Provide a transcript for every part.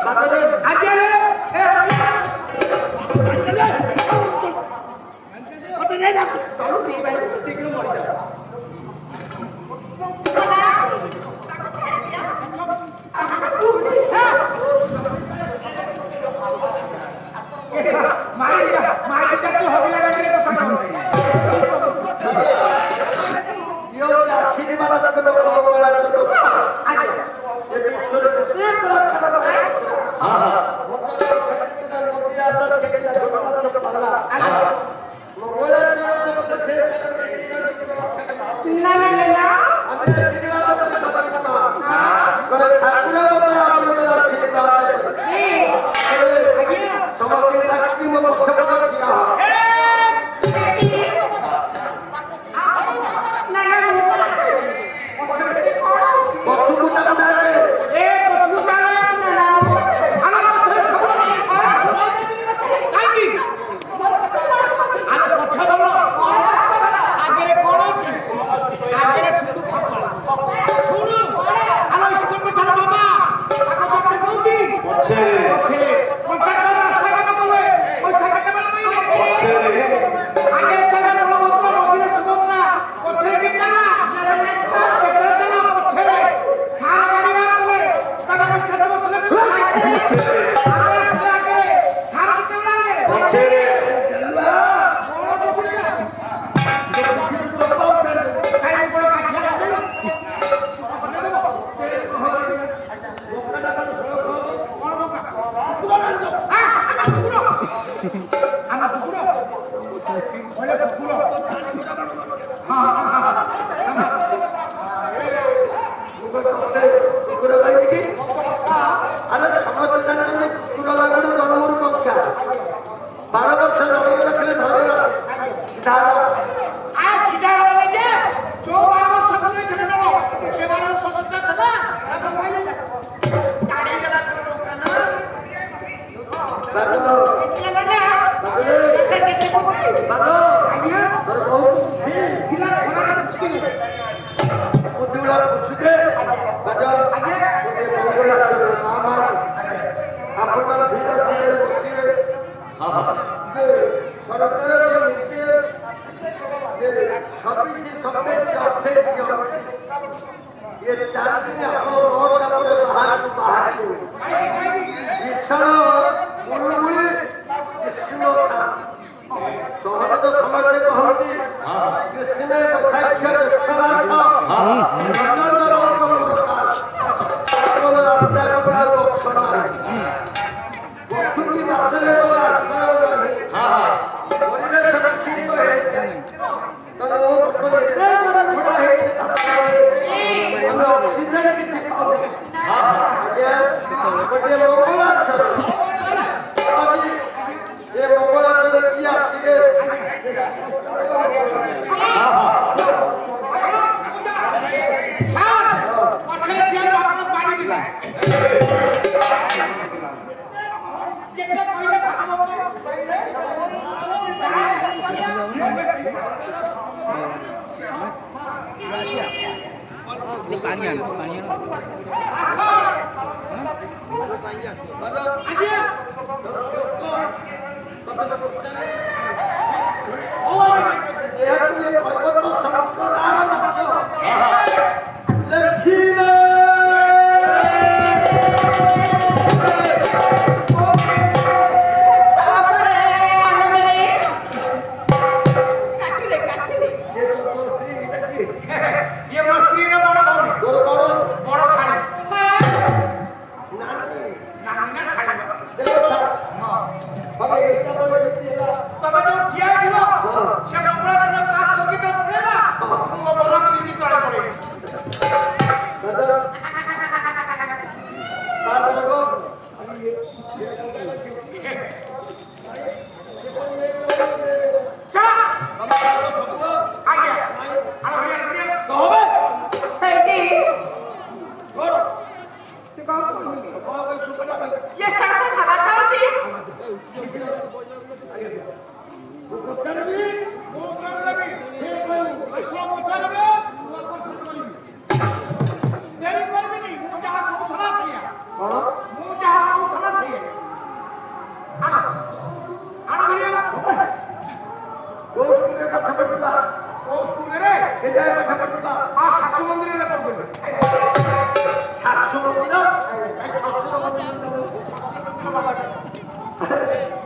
Thank you.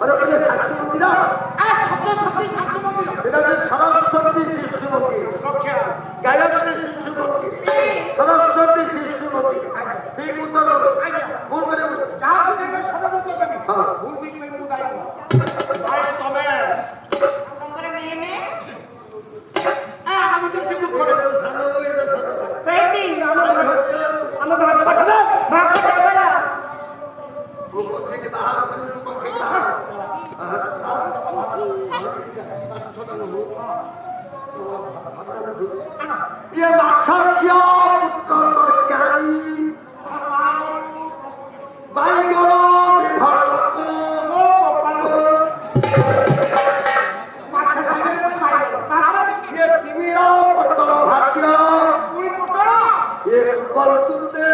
अरे ये साक्षी मंदिर सत्य सत्य शास्त्र मंदिर এটা যে সরস্বতী শিশু মন্দির গায়ত্রী শিশু মন্দির সরস্বতী শিশু মন্দির ঠিক উত্তর ভুল করে যা বুঝবে সদর উত্তর দেবে ভুল বিক্রি বুঝাই ভাই তবে তোমার মেয়ে নে আমি তো সে দুঃখ করে পেটি আমার ভাগ পাঠাবে ভাগ পাঠাবে না মুখ থেকে বাহার করে মুখ থেকে বাহার ये माखिया पुत्र करकारी बाईगो भरको ये तिमिरा पुत्र भाग्य ये बलतुते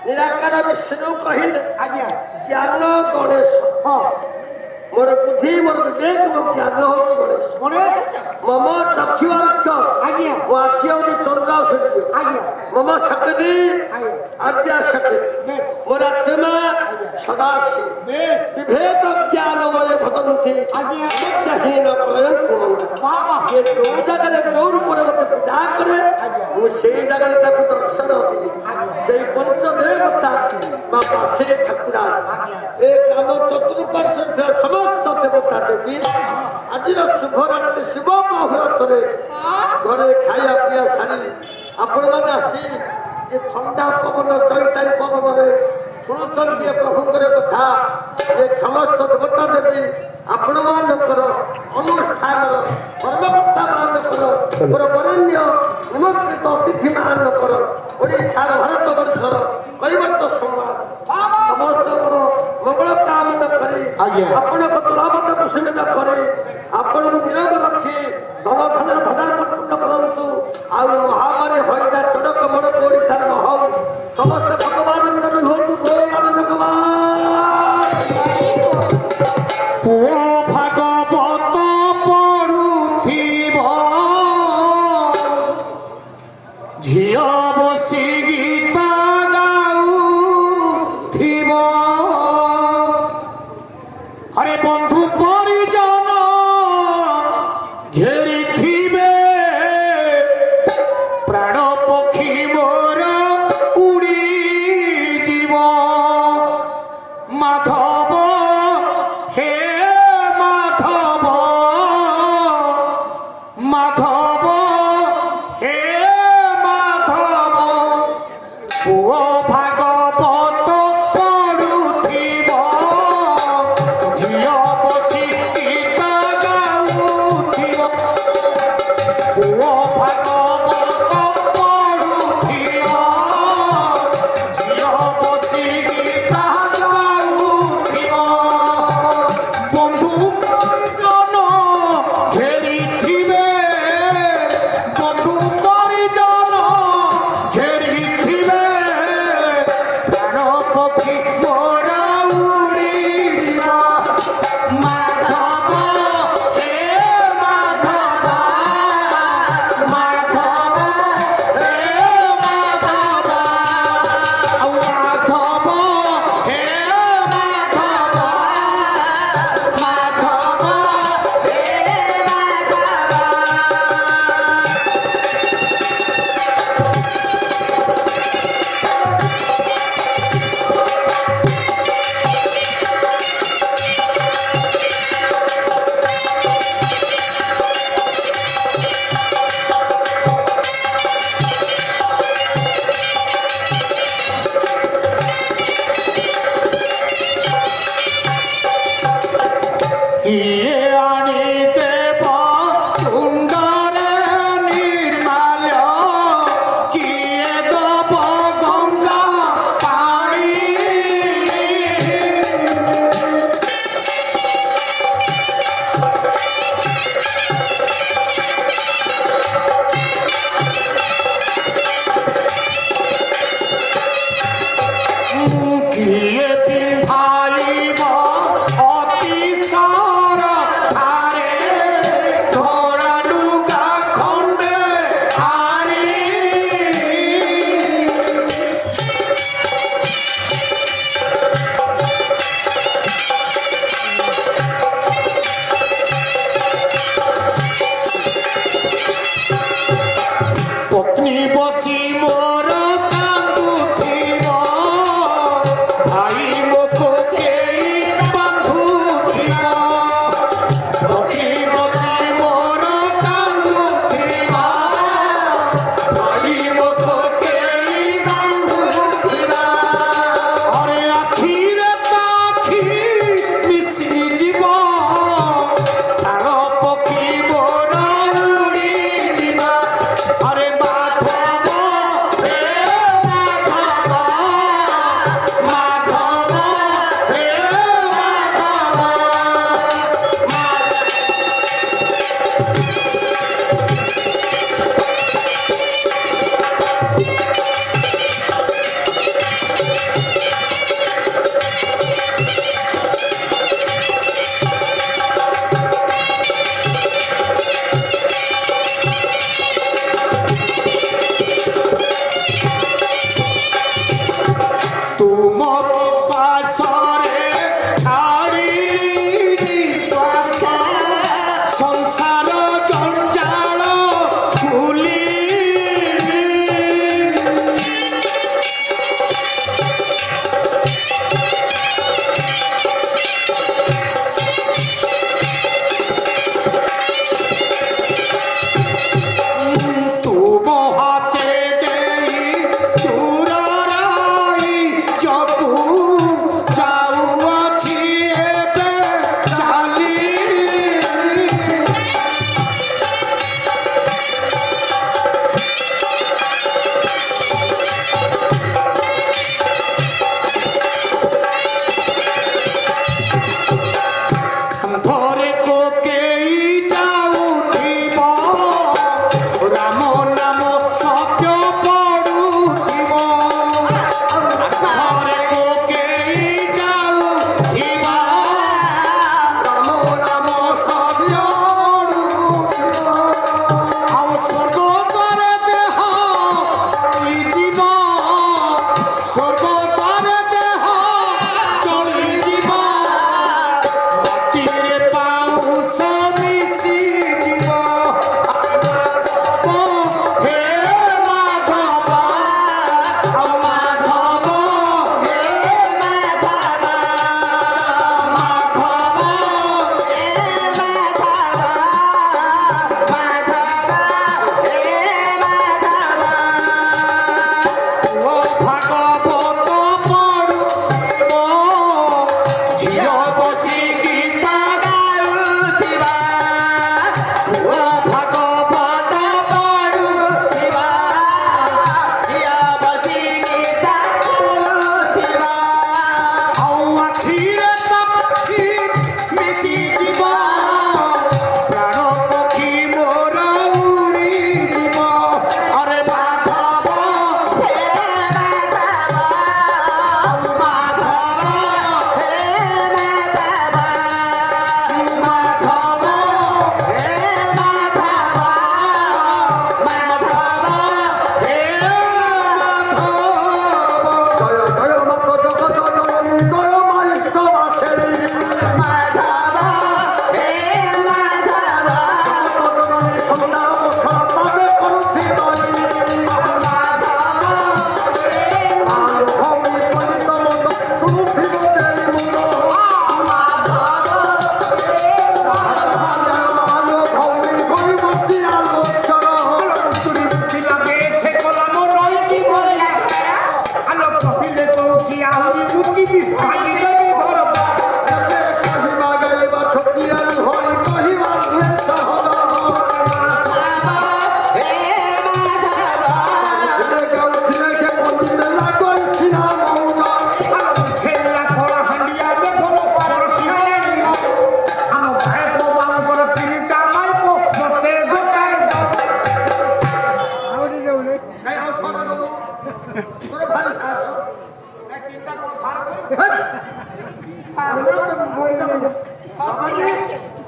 निराकार विष्णु कहिल ज्ञान गणेश मोर बुद्धि मोर विवेक मोर ज्ञान हो गणेश मम चक्षुवाक्ष वाच्य चंद्र मम शक्ति आद्या शक्ति मोर आत्मा सदा विभेद ज्ञानमय भगवती हीन ये जो जगह जो रूप पूजा करे मुझे जगह दर्शन से पंचदेवता पाशे ठाकुरा एक आम चतुर्पार्श्व समस्त देवता देवी आज शुभ रात्रि शुभ मुहूर्त घरे खाया पीया सारी आपण मैंने आसी थंडा पवन चैताली पवन शुणुंत प्रभुंर कथा ଆଜ୍ଞା। ଆପଣଙ୍କ ତୁଳାବତକୁ ସୁବିଧା କରେ ଆପଣଙ୍କୁ ନିୟମ ରଖି ଧନଧନ ଭଣ୍ଡାରପୂର୍ଣ୍ଣ କରନ୍ତୁ ଆଉ ମହାମାରୀ ହଇଜା ଚଡ଼କ ମୋଡ଼କ ଓଡ଼ିଶାରେ ନ ହଉ ସମସ୍ତେ ଭଗବାନଙ୍କ ବି ହୁଅନ୍ତୁ ଭଗବାନ ଭଗବାନ ପୁଅ ଭାଗବତ ପଢୁଥିବ ଝିଅ ବସି ଗୀତ ଗାଉଥିବ আরে বন্ধু পরিজন ঘেরিথিবে প্রাণ পক্ষী মোর উড়ি জীব মাধব হে মাধব মাধব হে মাধব পুଅ ভাগবত পড়ুথিব ঝিଅ বসি গীତ ଗାଉଥିବ ପୁଅ ଭାଗବତ ପଢୁଥିବ ଝିଅ ବସି ଗୀତ ଗାଉଥିବ ବନ୍ଧୁ ପରିଜନ ଘେରିଥିବେ ବନ୍ଧୁ ପରିଜନ ଘେରିଥିବେ ପ୍ରାଣ ପକ୍ଷୀ ମୋର ଉଡ଼ିଯିବ ମାଧବ ହେ ମାଧବ ମାଧବ ହେ ମାଧବ ଆଉ ମାଧବ ହେ ମାଧବ ମାଧବ ହେ ମାଧବ କିଏ ଆଣିଦେବ ତୁଣ୍ଡରେ ନିର୍ମାଲ୍ୟ କିଏ ଦବ ଗଙ୍ଗା ପାଣି କିଏ ପିନ୍ଧାଇବ ଅତି ସାର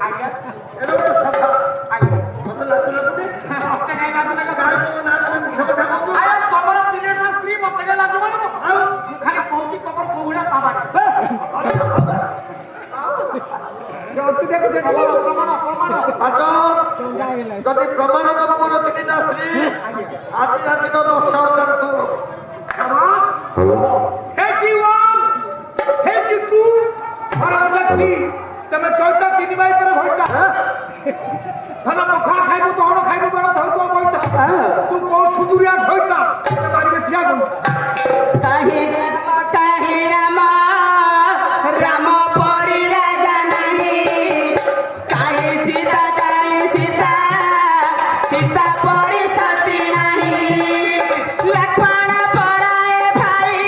ଆଜ୍ଞା ଏଟା ଗୋଟେ ସଫା ଆଜ୍ଞା ମତେ ଲାଗୁଛି ମତେ କାଇଁ ଲାଗୁନି କି ଗାଳି ଆଜ୍ଞା ଆଜ୍ଞା ତମର ତିନି ଜଣ ସ୍ତ୍ରୀ ମତେ କାଇଁ ଲାଗୁ ମାନେ ମୁଁ ଖାଲି କହୁଛି ତମର କୋଉ ଭଳିଆ ପାବାଡି ପ୍ରମାଣ ପ୍ରମାଣ ଯଦି ପ୍ରମାଣ ଦବ ମୋର ତିନିଟା ସ୍ତ୍ରୀ ଆଜି ରାତିର 10,000 ହେଇଛି ୱାନ୍ ହେଇଛି ଟୁ ମୋର ହେଲା ଥ୍ରୀ ତମେ ଚୈତା ତିନି ଭାଇ ପରେ ଭଇତା ଧନ ପଖାଳ ଖାଇବୁ ଦହଣ ଖାଇବୁ ବେଳ ଧଉଥିବ ବଇତା ତୁ କୋଉ ସୁଦୁରିଆ ଧଇତା ମାରିବେ ଠିଆ ଗଲୁ କାହିଁ କାହିଁ ରାମ ରାମ ପରି ରାଜା ନାହିଁ କାହିଁ ସୀତା ସୀତା ପରି ସତୀ ନାହିଁ ଲକ୍ଷ୍ମଣ ପରାଏ ଭାଇ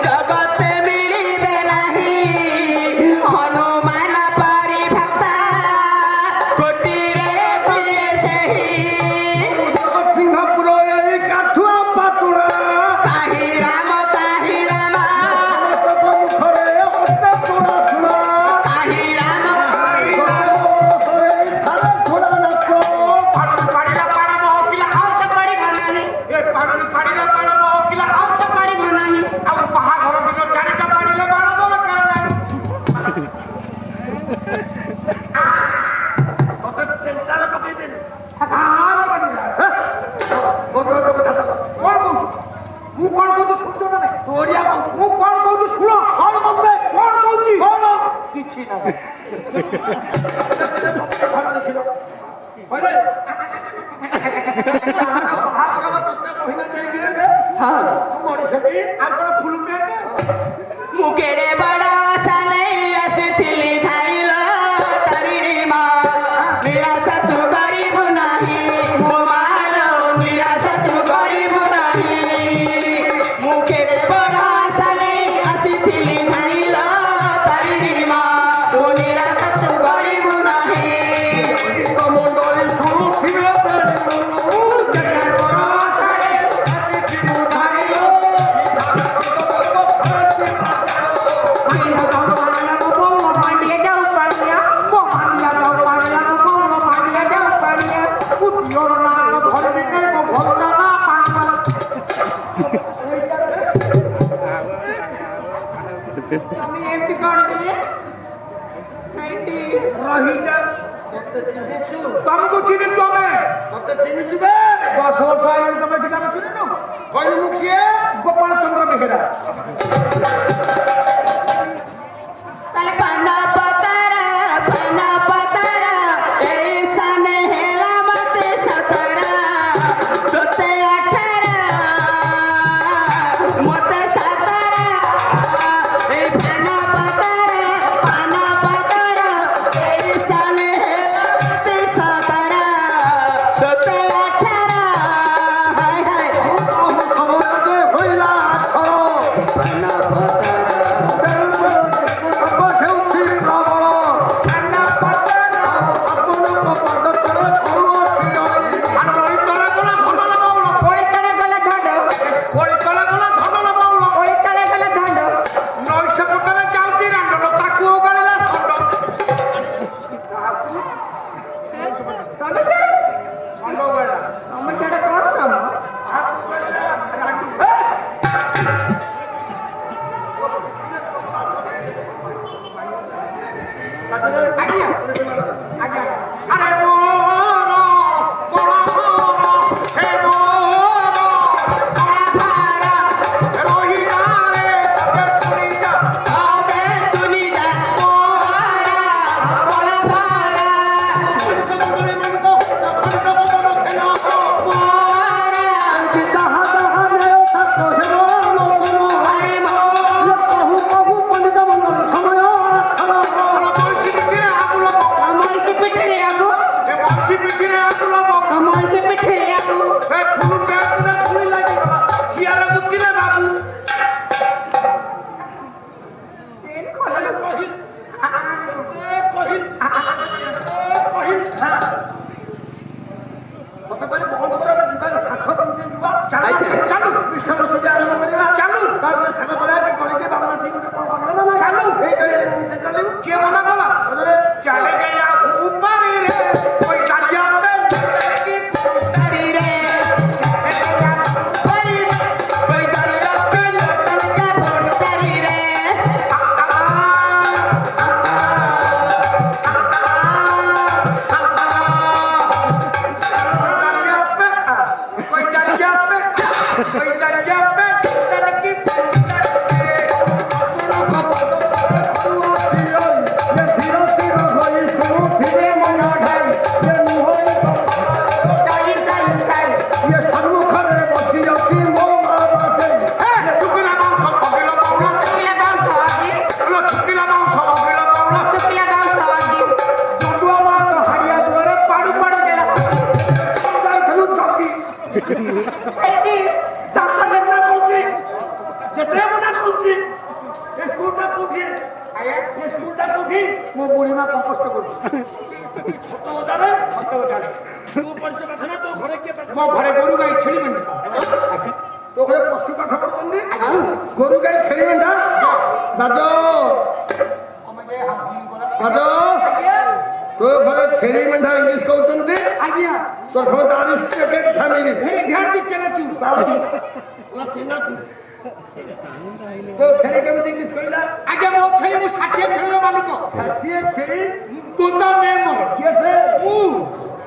ଜଗତେ ମିଳିବେ ନାହିଁ ହନୁମାନ ପରି ଭକ୍ତ କୋଟିରେ ଥିଲେ ସେହି ସିଂହପୁର ଏଇ କାଠୁଆ ପାଟୁଳା କାହିଁ ରାମ ମୁଖରେ ଅଟା ତୋଳା ଶୁଣା କାହିଁ ରାମ ଘୋଡ଼ା ନାଚ ପାଣିଲା ପାଣ ମହକିଲା ଆଉ ତ ପଡ଼ିବ ନାହିଁ ଏ ପାଣିଲା ପାଣ ମହକିଲା ଆଉ ତ ପଡ଼ିବ ନାହିଁ ଆଉ ବାହାଘର ଦିନ ଚାରିଟା ପାଣିଲେ ବାଣ ଦରକାର ନାହିଁ ମତେ ଚିନ୍ତାରେ ପକେଇଦେଲି କଣ କହୁଛୁ ମୁଁ କଣ କହୁଛୁ ଶୁଣୁଛ ନା ନାଇଁ ଓଡ଼ିଆ କହୁଛୁ ମୁଁ କଣ କହୁଛୁ ଶୁଣ କଣ କହୁଛୁ କଣ କହୁଛି କଣ କିଛି ନାହିଁ ଘର ଦେଖିଲ କହିଲେ ହଁ ମଣିଷଟି ଆଉ କଣ ଫୁଲ ପେଣ୍ଟ ମୁଁ କେଡ଼େ ବଡ଼ ଆଶା ନେଇ ଆସିଥିଲି ଧାଇଲ ତାରିଣୀ ମା ନିରାଶ ତୁ କରିବୁ ନାହିଁ ମୋ ମାଲୋ ନିରାଶ ତୁ କରିବୁ ନାହିଁ ମୁଁ କେଡ଼େ ବଡ଼ ଆଶା ନେଇ ଆସିଥିଲି ଧାଇଲ ତାରିଣୀ ମା ତୁ ନିରାଶ ତୁ କରିବୁ ନାହିଁ ମଣ୍ଡଳୀ ଶୁଣୁଥିବେ ନିରାଶ ଆଶା ନେଇ ଆସିଥିଲୁ ଧାଇଲ ତମେ ଏମିତି କଣ କି ଏଇଠି ରହିଯା ମତେ ଚିହ୍ନିଛୁ ତମକୁ ଚିହ୍ନିଛୁ ଆମେ ମତେ ଚିହ୍ନିଛୁ ବେ 10 ବର୍ଷ ଆଇଲାଣି ତମେ ଏଠି କାମ ଚିହ୍ନିନୁ କହିଲୁ ମୁଁ କିଏ ଗୋପାଳ ଚନ୍ଦ୍ର ବେହେରା ତାହେଲେ ପାନ ପତର ଏଇ ସାନେ ହେଲା ମତେ ସତର ତୋତେ 18 ମତେ 17 ଏଇ ପାନ ପତର ଏଇ ସାନେ ହେଲା ମତେ 17 ତୋତେ 18 ହାय ହାୟ ସମୟରେ ହୋଇଲା ଆଖର ପାନ ପତର ହେଉଛି ପ୍ରବଳ ଆପଣଙ୍କ ପାଦ ତଳେ କୌଣସି ଜଣେ ରହି ତଳେ ଗଲା ଧନ ଲଗାଉଳ କୋଳି ତଳେ ଗଲେ ଧଣ୍ଡ କୋଳି ତଳେ ଗଲା ଧନ ଲଗାଉଳ କୋଳି ତଳେ ଗଲେ ଧଣ୍ଡ ନଈ ସେପଟରେ ଯାଉଛି ରାଣ୍ଡଳ ତାକୁ ଓଗାଳିଲା ଷଣ୍ଢ ତମେ ସିଆଡେ ଷଣ୍ଢ ଓଗାଳିଲା ତମେ ସିଆଡେ କଣ କାମ ଆଜ୍ଞା ଆଜ୍ଞା ଆରେ ମୋର କଣ ହେ ମୋର ରହିଯାରେ ଶୁଣିଯା सुनी जा ସମୟ ଆମ ଇसे ପିଠିରେ କି ମୋ ବୁଢୀ ମା କମ୍ପୋଷ୍ଟ କରୁଛି ସତ କଥାରେ ତୁ ପରିଚୟ ପାଠ ନା ତୋ ଘରେ କିଏ ପାଠ ମୋ ଘରେ ଗୋରୁ ଗାଈ ଛେଳି ମେଣ୍ଢା ତୋ ଘରେ ପଶୁ ପାଠ ପଢୁଛନ୍ତି ଗୋରୁ ଗାଈ ଛେଳି ମେଣ୍ଢା ବାଜ ବାଜ ତୋ ଘରେ ଛେଳି ମେଣ୍ଢା ଇଂଲିଶ କହୁଛନ୍ତି ଆଜ୍ଞା ତୋ ସମସ୍ତ ଆରିଷ୍ଟୋକ୍ରେଟ ଫ୍ୟାମିଲି ଧ୍ୟାନ ଦିচ্ছে না তুই না চেনা তুই ତୋ ଛେଳି କେମିତି ଇଂଲିଶ କହିଲା ଆଜ୍ଞା ମୋ ଛେଳି ମୁଁ 60 ଛେଳିର ମାଲିକ ଷାଠିଏ ଛେଳି ବୋଦା ମେମ୍ବର କିଏ ସେ ମୁଁ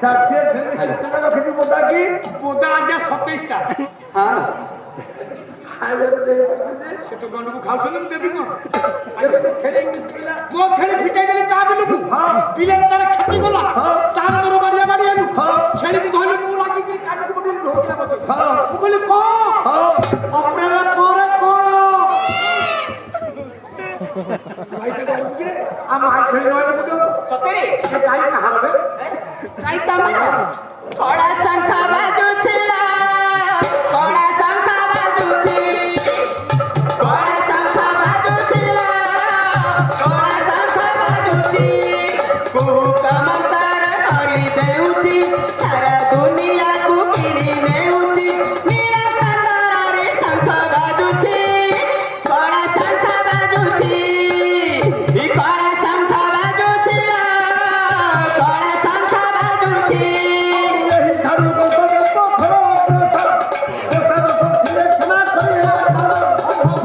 ଷାଠିଏ ଛେଳି କେତେ ରଖିଛି ବୋଦା କି ବୋଦା ଆଜ୍ଞା 27ଟା ହଁ ସେ ତ ଗଣ୍ଡକୁ ଖାଉଛନ୍ତି ମୁଁ ଦେବି କଣ କେମିତି ଛେଳି ଇଂଲିଶ କହିଲା ମୋ ଛେଳି ଫିଟାଇ ଦେଲି ତା ବିଲକୁ ହଁ। ପିଲାଟା ତାର କ୍ଷତି ଗଲା ତାର ମୋର ବାଡ଼ିଆ ବାଡ଼ି ଆଲୁ ହଁ। ଛେଳିକୁ ଧଇଲି ମୁଁ ରାଗିକି କାଟିକି ପକେଇଲି ଢୋକିଲା ବସେଇ ହଁ। ମୁଁ କହିଲି କଣ ହଁ ଅପେରା ପରେ କଣ ଆମ ଆଇ ଛେଳି ନହେଲେ ମୁଁ ସତରେ ସେ ଗାଈ କାହାର ବେ କାଇଁ ତମର କଳା ଶଙ୍ଖ ବାଜୁଥିଲା କଳା ଶଙ୍ଖ ବାଜୁଛି କଳା ଶଙ୍ଖ ବାଜୁଥିଲା କଳା ଶଙ୍ଖ ବାଜୁଛି କୁକମନ୍ତର କରି ଦେଉଛି ସାରା ଦୁନିଆକୁ କିଣି ନେଉଛି ନିରାକନ୍ଦରରେ ଶଙ୍ଖ ବାଜୁଛି କଳା ଶଙ୍ଖ ବାଜୁଛି କଳା ଶଙ୍ଖ ବାଜୁଛି କଳା ଶଙ୍ଖ ବାଜୁଛି ଏହି ଠାରୁ ଗନ୍ତବ୍ୟ ତ ଫଳ ଦେଶର ଥିଲେ କ୍ଷମା କରିବେ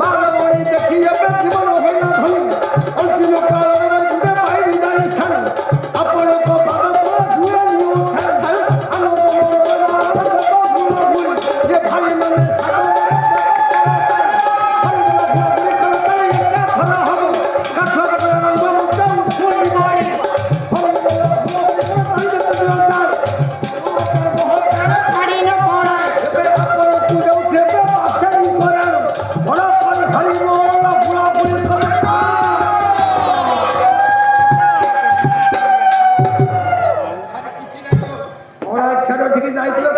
ମାଲମଣି ଦେଖି ଏବେ ଜୀବନ ହୋଇନା ଧନି ଅନ୍ତିମ କାଳରେ ଯିବେ ଭାଇ ବିଦାୟ ଛାଡ଼ି ଆପଣଙ୍କ ବାଦକ ହୁଏ ନିଅ ଛାଡ଼ି ଆନନ୍ଦ ଭୁଲ ଯେ ଭାଇମାନେ ଛାଡ଼ି ନ ପଳାଏ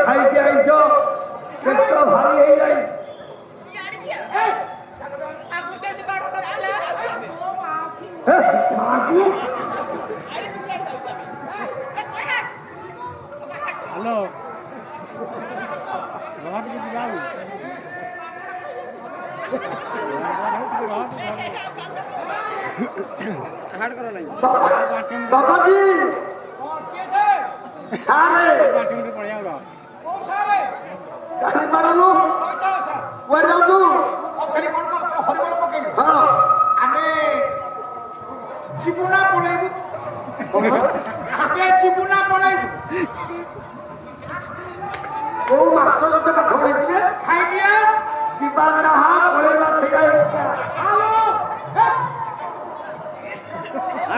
ଖାଇକି ଆଇଛ ପେଟ ଭାରି ହେଇଯାଇ ବାବାଜୀ ସାରେ ଗାଡ଼ି ମାରନୁ କୁଆଡ଼େ ଯାଉଛୁ ଖାଲି କଣ କଣ ହରିବଳ ପକେଇଲୁ ହଁ ଆମେ ଯିବୁ ନା ପଳେଇବୁ ଆମେ ଯିବୁ ନା ପଳେଇବୁ କୋଉ ମାଷ୍ଟର ତୋତେ ପାଠ ପଢେଇଥିଲେ ଖାଇଦିଆ ଯିବା ଯାହା ପଳେଇବା ସେଇଆ ଏକା।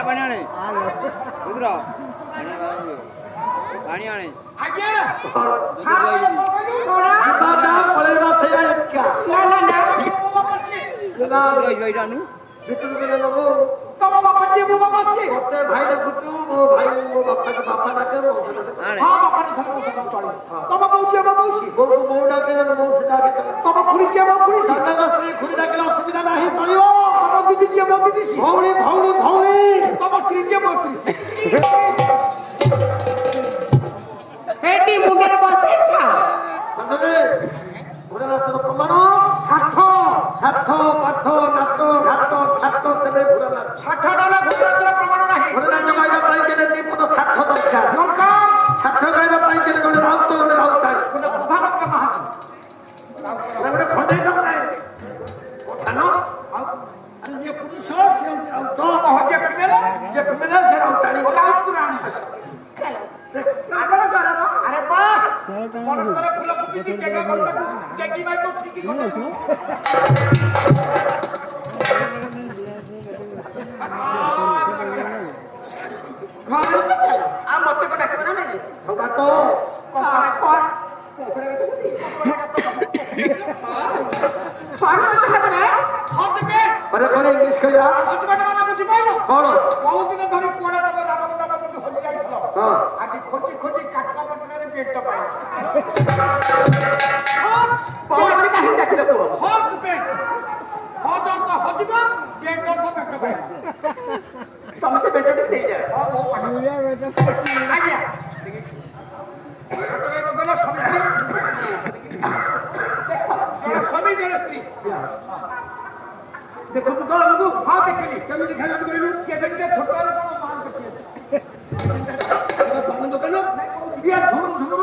ପାଣି ଆଣେ ରୁଦ୍ର ପାଣି ଆଣେ ଆଜ୍ଞା ଯିବା ଯାହା ପଳେଇବା ସେଇଆ ଏକା। ନା, ଏଇଟା ଆଣୁ ଭିତରକୁ ଗଲେ ଲୋକ ତମ ବାପା ଯିଏ ମୋ ବାପା ସିଏ ମତେ ଭାଇ ଡାକୁଛୁ ମୋ ଭାଇ ମୋ ବାପାକୁ ବାପା ଡାକେ ମୋ ଭାଇ ଡାକେ। ଆଣେ ହଁ ବାପାରେ ଧର ମୋ ସହିତ ଚଳିବ ତମ ବୋଉ ଯିଏ ମୋ ବୋଉ ସିଏ ବୋଉକୁ ବୋଉ ଡାକେ ମୋ ସେ ଡାକେ ତମ ଖୁଡି ଯିଏ ମୋ ଖୁଡି ସିଏ ସାନଙ୍କ ସ୍ତ୍ରୀ ଖୁଡ଼ି ଡାକିଲେ ଅସୁବିଧା ନାହିଁ ଚଳିବ। ତମ ଦିଦି ଯିଏ ମୋ ଦିଦି ସିଏ ଭଉଣୀ ଭଉଣୀ ଭଉଣୀ ତମ ସ୍ତ୍ରୀ ଯିଏ ମୋ ସ୍ତ୍ରୀ ସିଏ ଏଠି ମୁଣ୍ଡରେ ବସେଇଥା ସାଙ୍ଗରେ ଭୋଲେନାଥର ପ୍ରମାଣ ଷାଠ ପାଠ ନାଟ ଘାଟ ଛାଟ ତେବେ ଭୋଲେନାଥ $60 ଭୋଜନାଥର ପ୍ରମାଣ ନାହିଁ ଭୋଲେନାଥ ଗାଇବା ପାଇଁ କେବେ ଦି ପଦ ଷାଠ ଦରକାର ଟଙ୍କା ଷାଠ ଗାଇବା ପାଇଁ କେବେ ଗୋଟେ ରାଉତ ଗୋଟେ ରାଉତାଳି ଗୋଟେ ପ୍ରଧାନମନ୍ତ୍ରୀ ମହାନ୍ତି ଗୋଟେ ଖଣ୍ଡେଇ ଦରକାର ପଠାନ ଆଉ ଆରେ ଯିଏ ପୁରୁଷ ସେ ହଉଛି ରାଉତ ହଜିଆ କରିଦେଲେ ଯିଏ ଫେମେଲା ସେ ରାଉତାଳି ଗୋଟେ ଆଉତୁରାଣୀ ଆରେ ବା ପରସ୍ପର ଫୁଲ ଫୁଟିଛି ଟେକା କରିବାକୁ ଜଗି ଭାଇକୁ ଠିକି କରିବାକୁ ଘରକୁ ଚାଲ ଆଉ ମତେ ଗୋଟେ ଡାକିବ ନା ନାଇଁ ସଗାତ ହଜବେଣ୍ଡ ପରେ ପରେ ଇଂଲିଶ କହିବା ହଜବେଣ୍ଡ ମାନେ ବୁଝିପାରିଲ କଣ ବହୁତ ଦିନ ଧରି କୁଆଡେ ତମେ ରାମ ହଜି ଯାଇଥିଲ ହଁ ଆଜି ଖୋଜି ଖୋଜି କାଠ ପଟନରେ ବେଟ ପାଇଲ କାହିଁ ଡାକିଲେ ପୁଅ ହଜବେଣ୍ଡ ହଜ ଅର୍ଥ ହଜିବ ବେଟ ଅର୍ଥ ବେଟ ପାଇଲ ତମେ ସେ ବେଟଟି ନେଇଯାଅ ଆଜ୍ଞା ସତ କହିବାକୁ ଗଲେ ସ୍ୱାମୀ ଜଣେ ସ୍ୱାମୀ ଜଣେ ସ୍ତ୍ରୀ ଦେଖନ୍ତୁ ତ ବାବୁ ହଁ ଦେଖିଲି କେମିତି ଖାଇବାକୁ କହିଲୁ କିଏ ଦେଖିଲେ ଛୋଟ ହେଲେ କଣ ମାନ କରିଛି ତମ ଦୋକାନ ଇଏ ଧୁମ ଧୁମ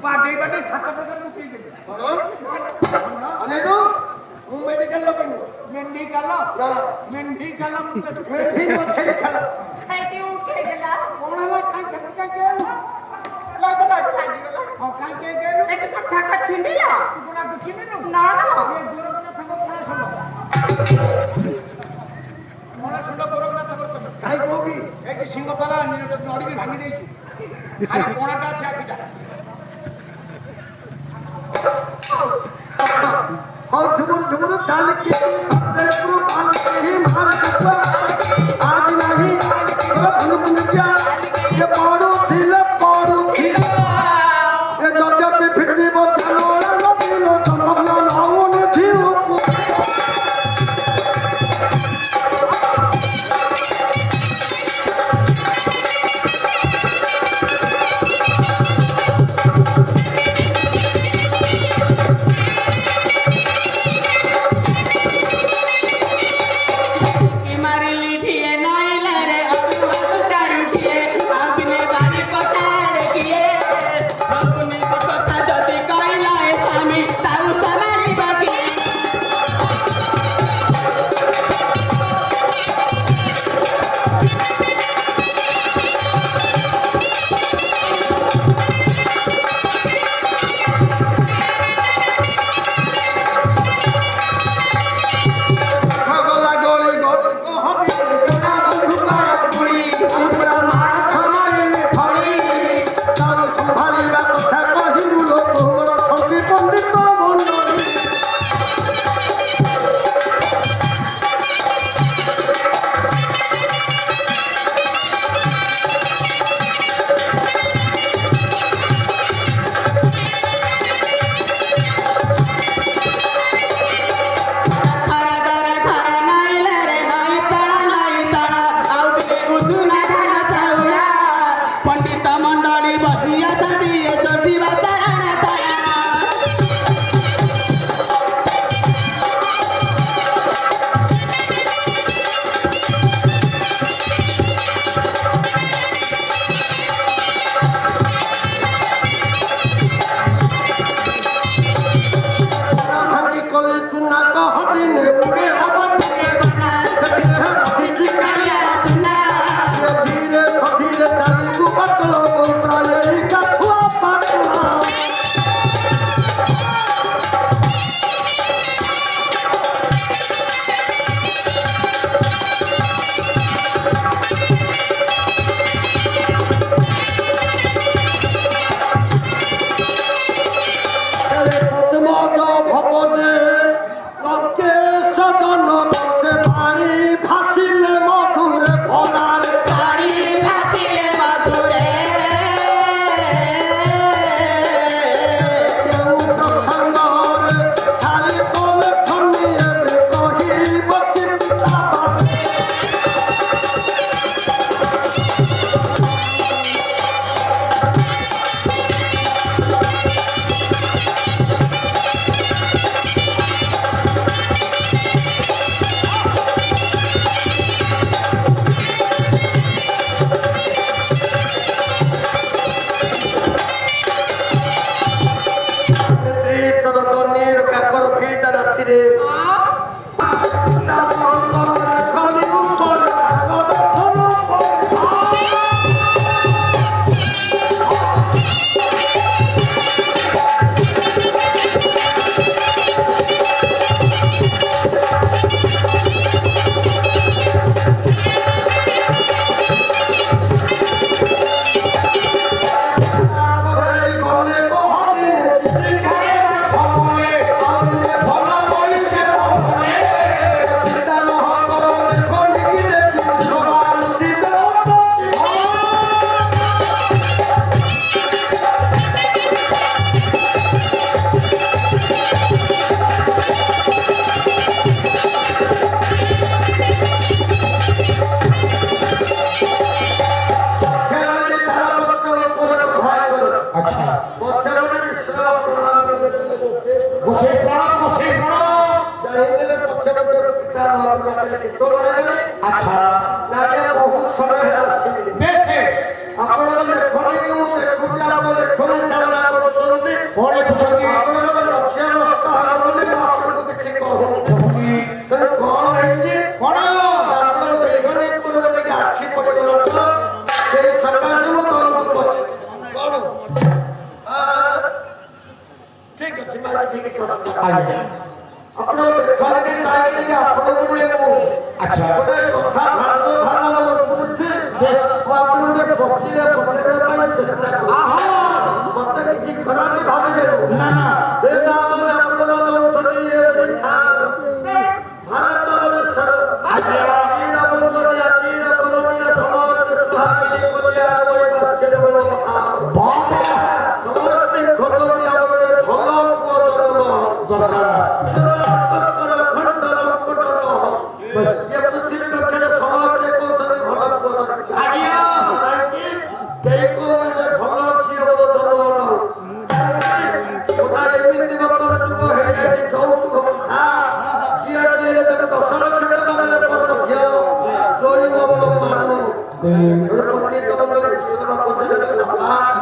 ବାଡେଇ ବାଡେଇ 7 ପ୍ରକାର ମୁଁ ପିଇଦେଲି ଅନେକ ମୁଁ ମେଡିକାଲ ଲୋକ ମେଣ୍ଡି କାଲ ମେଣ୍ଡି କାଲ ମୁଁ ଏଠି ମଛଲି ଖେଳ ଏଠି ଉଠେଇ ଦେଲା କଣ ହେଲା କାଇଁ ସେଠି କାଇଁ ଗେଲୁ ଲଦ ଲଦ ଲାଗିଗଲା ହଁ କାଇଁ କାଇଁ ଗେଲୁ ଏଠି କଥା ଛିଣ୍ଡିଲା ପୁରା କିଛି ମିନୁ ନା ନା କାହିଁ କହୁକି এই সিংহ তলা নড়িকি ভাঙি দিয়েছি খালি কোণাটা আছে আখিটা और झुमुर झुमुर चाल के सदरपुर पाल के ही मार सकता आज नहीं तो भूल मुनिया ये पारो थिल ये जब पे फिरदी वो चलो लो दिलो संभला नाओ ने थी କି ମାରିଲି ଲୋକ ସେ ସକାଶେ ମୁଁ ତମକୁ କରେ କଣ ଠିକ ଅଛି ମାରା ଠିକ ଅଛି ଆଜ୍ଞା ଆପଣ ଦେଖାରେ ଚାହିଁଲେ ଆପଣଙ୍କୁ ମୁଁ ଆଚ୍ଛା ଗୋଟେ କଥା ଭାରତ କରୁଛି ବେଶ ଆପଣଙ୍କୁ ପଛିରେ ପଛରେ ପାଇଁ ଚେଷ୍ଟା ଆହା ମତେ କିଛି ଖରାପ ଭାବିଲେ ନା ନା ସେ ନାମରେ ଆପଣ ଦଉଛନ୍ତି ଏ ଦେଶ ଭାରତ ବର୍ଷର ଆଜ୍ଞା ବାବା ଦରକାର ବେଶ ଆଜ୍ଞା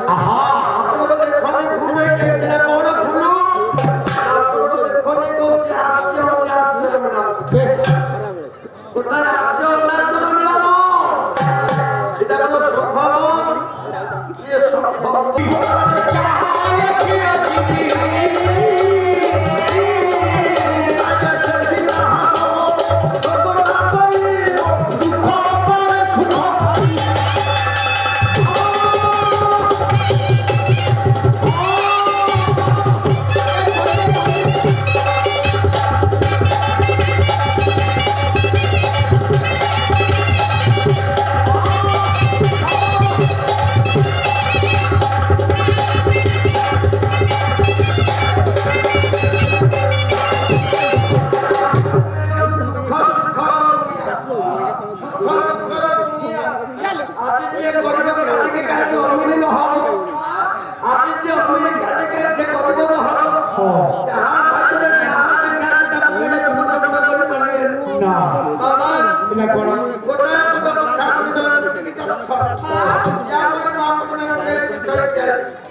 ଆହା ବେଶ ନା ଏଲା କଣ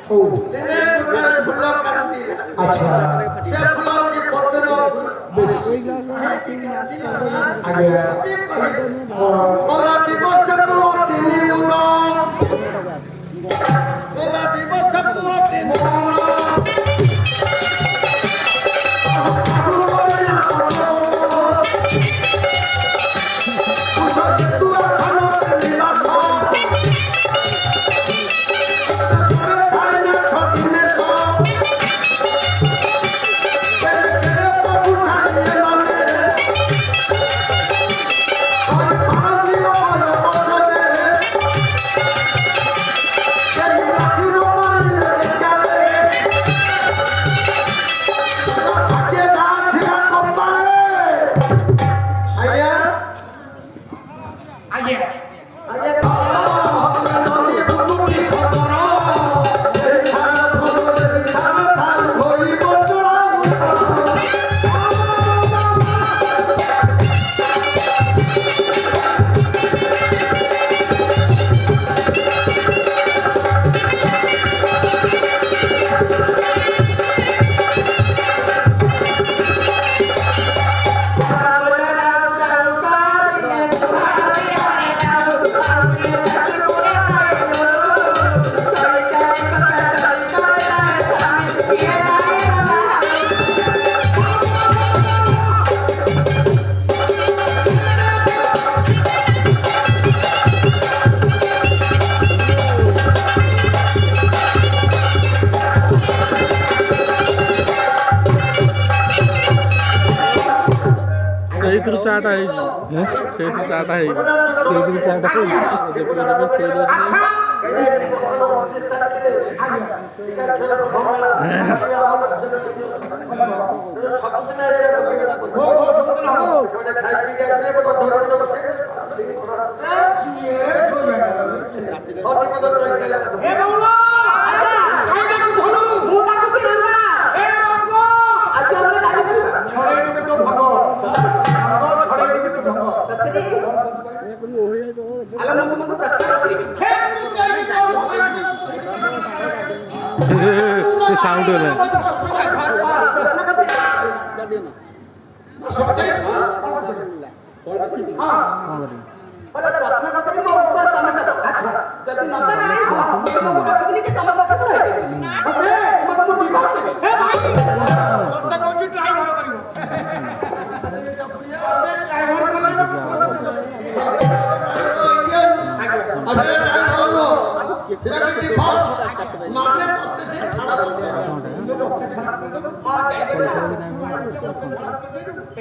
ଓ ଆଚ୍ଛା ବେଶ ଆଜ୍ଞା ଆଜ୍ଞା ସେଇଥିରୁ ଚାଟା ହେଇଛି ସେଇଥିରୁ ଚାଟା ହେଇଛି ସେଇଥିରୁ ଚାଟା ହେଇଛି ସାଉଣ୍ଡ ହେଲା ବୋଲେ ପ୍ରଶ୍ନ ପଚାରି ମୋ ଉପର ତମେ ଦେବ ଆଚ୍ଛା ଯଦି ନ ଦେବେ ମୁଁ ରଖିବିନି କି ତମ ପାଖରେ ରହିବେ ମତେ ମୁଁ ବିବାହ ଦେବି ହେ ଭାଇ ମତେ କହୁଛି ଡ୍ରାଇଭର କରିବ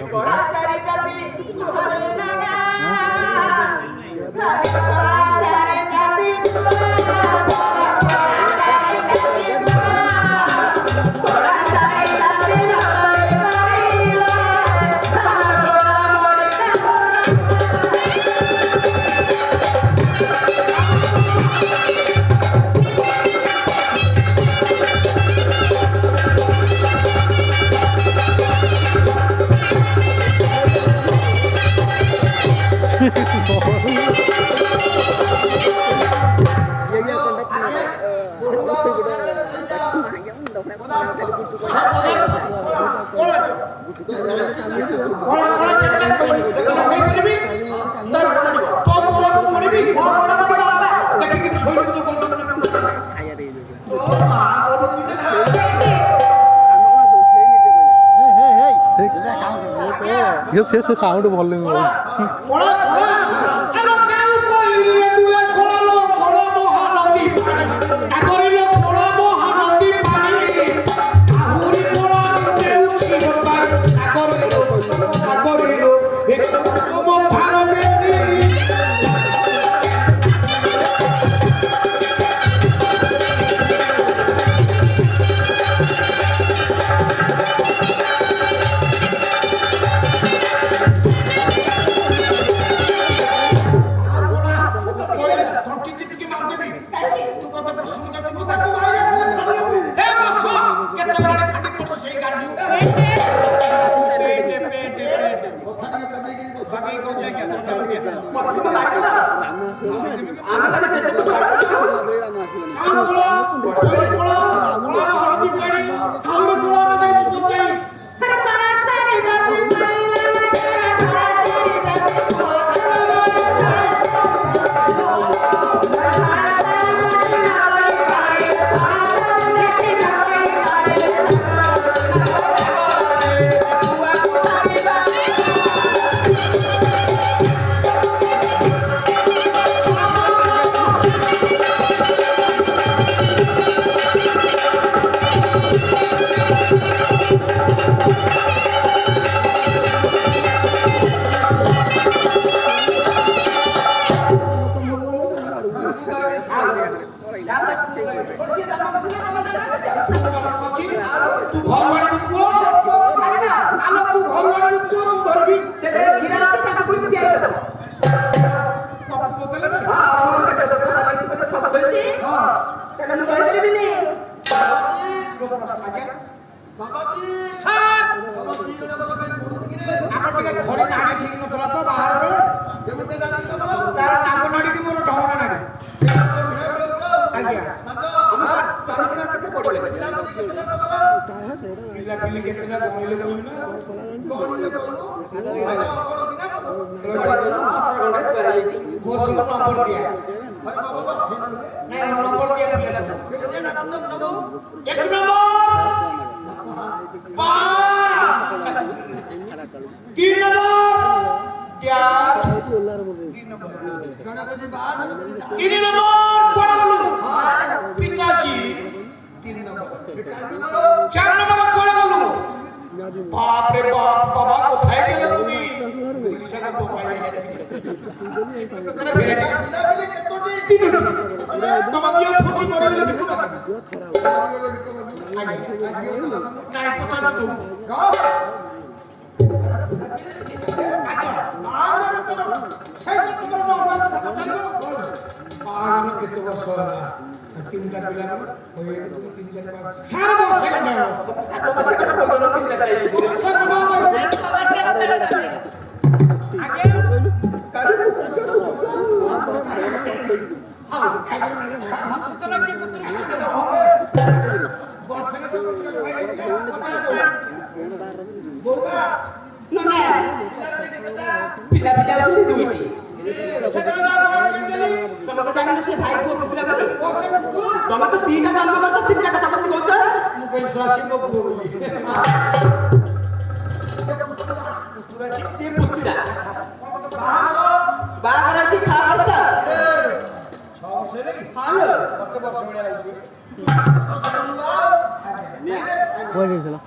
କଳା ଚାରି ଚାରି ଘରେ ନାଗା କଳା ଚାରି ଚାରି ସେ ସାଉଣ୍ଡ ଭଲ ହଉଛି ପିଲା ଅଛନ୍ତି ଦୁଇଟି ତମେ ଜାଣିନ ସେ ଭାଇ ପୁଅ ପୁତୁରା ବୋଲି ଓ ସେ କୁକୁର ତମେ ତ ଦିଟା ଜନ୍ମ କରିଛ ତିନିଟା କଥା କେମିତି କହୁଛ ମୁଁ କହିଲି ଶଶୀ ମୋ ପୁଅ ବୋଲି ସେ ପୁତୁରା ବାହାଘର ହେଇଛି 6 ବର୍ଷ 6 ବର୍ଷ ହେଲାଣି ହଁ କେତେ ବର୍ଷ ଭଳିଆ ହେଇଛି କୁଆଡ଼େ ଯାଇଥିଲ?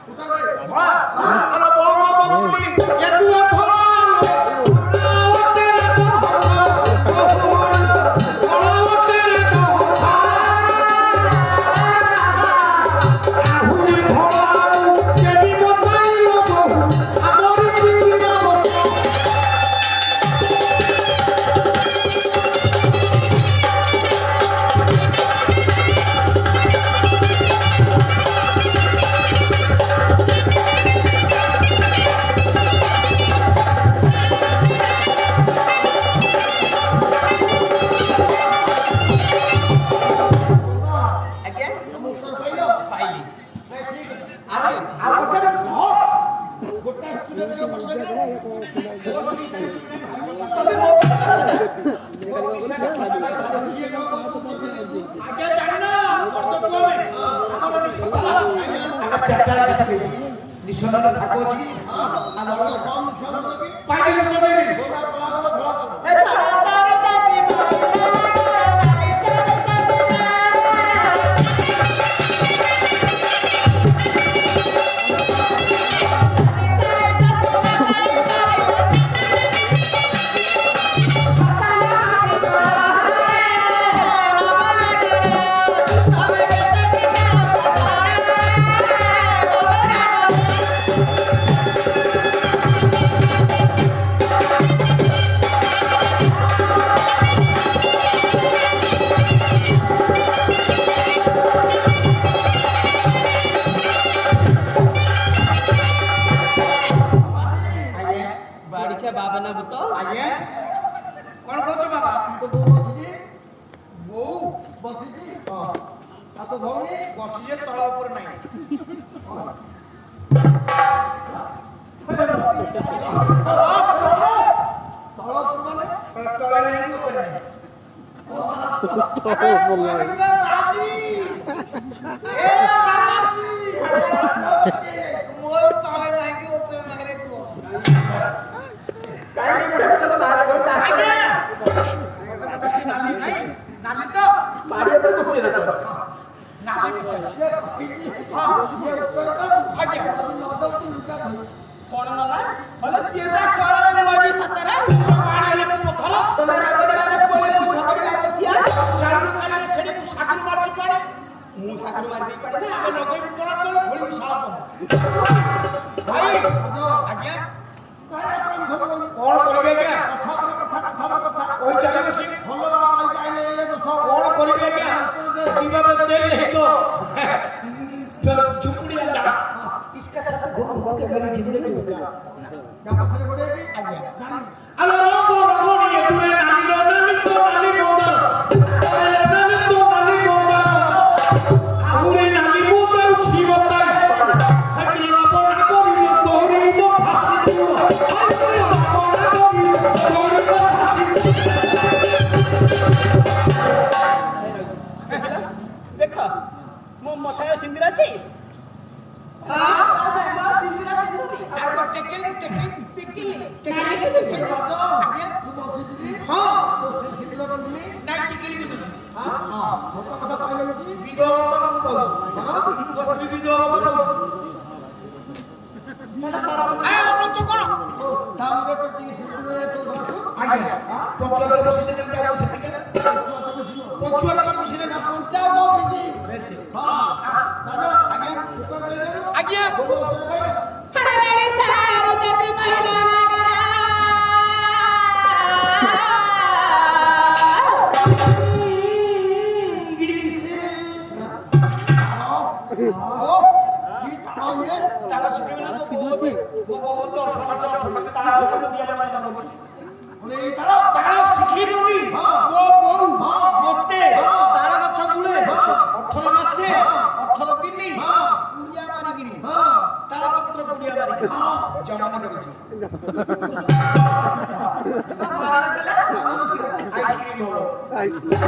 ଆଇସ୍କ୍ରିମ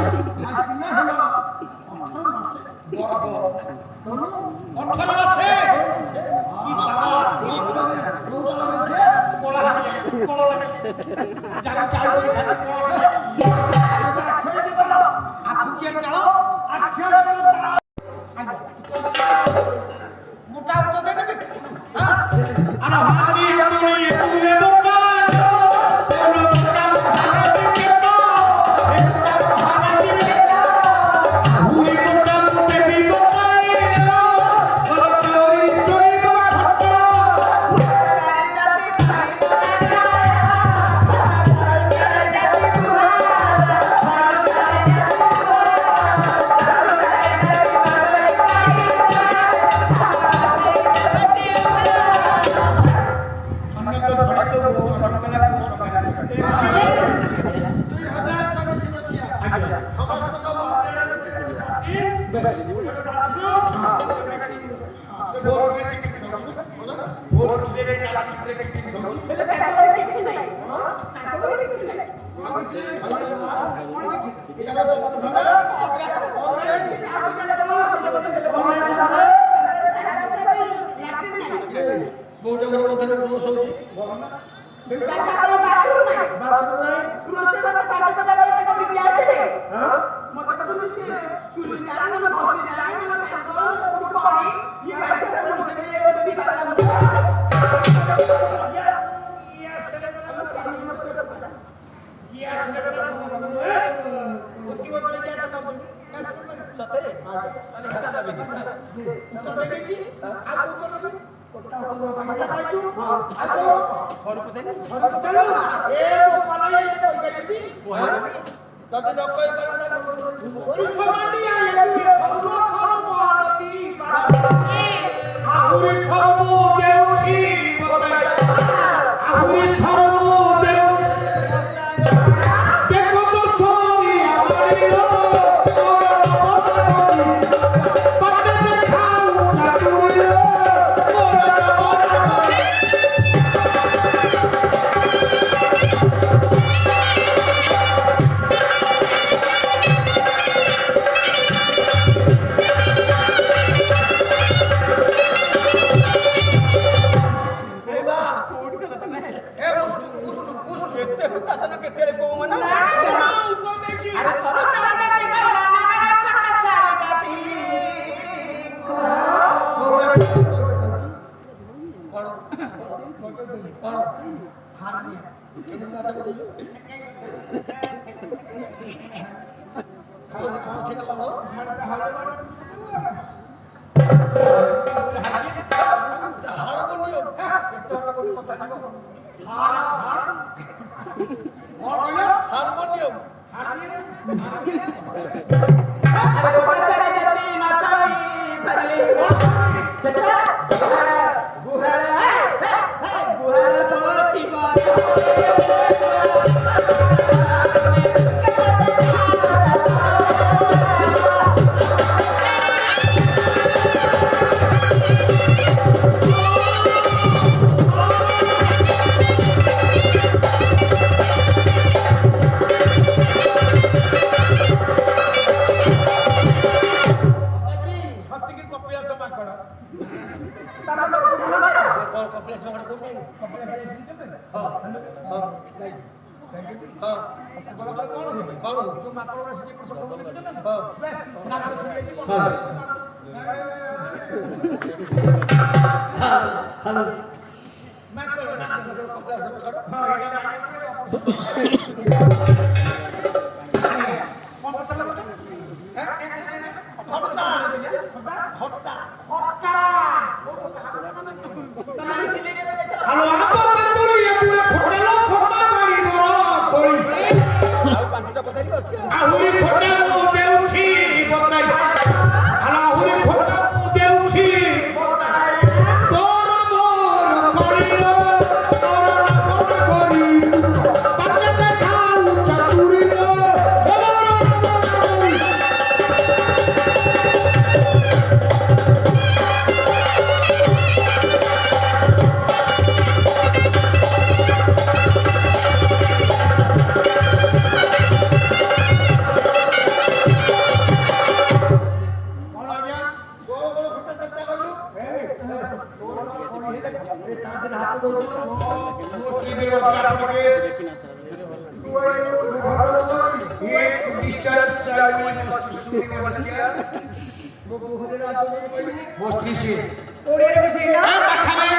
ମୋ ସ୍ତ୍ରୀ ସିଏ ଓଡ଼ିଆରେ ବୁଝେଇଲ ପାଖାରେ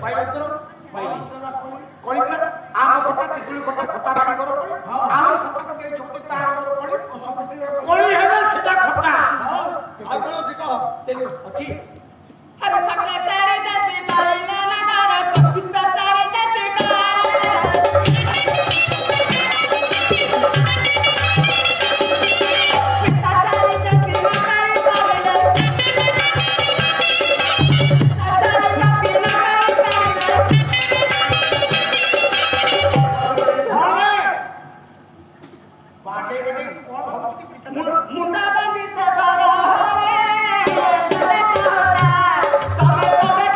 ପାଇଲେ ତୋର ପାଇଲି କହିଲା ଆମ କଥା ତିକୁଳି କଥା ଖଟା ବାଡ଼ି କର ଆମ କଥା ପକେଇ ଛୋଟ ତାର ପଡ଼ି କଳି ହେଲେ ସେଟା ଖଟା ଆଉ କଣ ଅଛି କହ ଅଛି ଆରେ କଟା ଚାରି ଜାତି କହିଲା ନା ଗାର କବିତା ଚାରି ଜାତି କହିଲା मुंडा बंदी तो करो रे तबे कहता तबे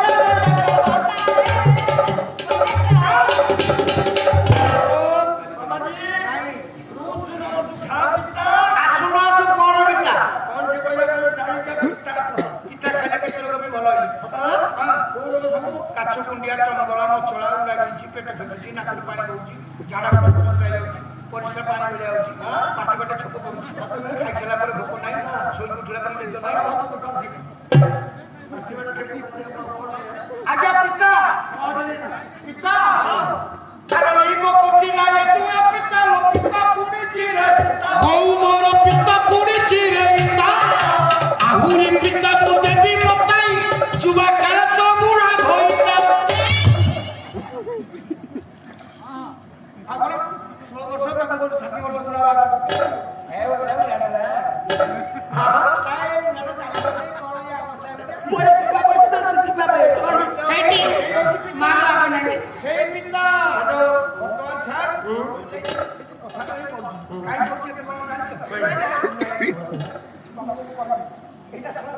କାଛୁ କୁଣ୍ଡିଆ ଚମଦଳା ମଛଳା ଉଡ଼ା ଗିଛି ପେଟ ଫେଟୁଛି ନାକରୁ ପାଣି ବହୁଛି ଝାଡ଼ା ପରିସ୍ରା ଯାଉଛି ପରିସ୍ରା ପାଣି ମିଳିଆ ଯାଉଛି ପାଟି ପାଟି ଛୋଟ କରୁଛି ଖାଇସାରିଲା ପରେ ଭୋକ ନାହିଁ ଶୋଇକି ଉଠିଲା ପରେ ନିଦ ନାହିଁ ଆଜ୍ଞା ପିତା ପିତା ଆରେ ଏଇ ମୋ କୋଚି ନା ତୁ ଏ ପିତା ଲୋ ପିତା ପୁଣିଛି ରେ ହଉ ମୋର ପିତା ପୁଣିଛି ରେ ପିତା ଆହୁରି ପିତା ମୁଁ ଦେବି ମତାଇ ଯୁବା କାଳ ତ ବୁଢ଼ା ଘଇତା ଆପଣ 16 ବର୍ଷ ତାକୁ 60 ବର୍ଷ ବୁଢ଼ା ହେ ବୁଢ଼ା সেই পিতা বর্তমান স্যার কথাটাই বলছি কাই করতে কোনো জানেন এটা সারা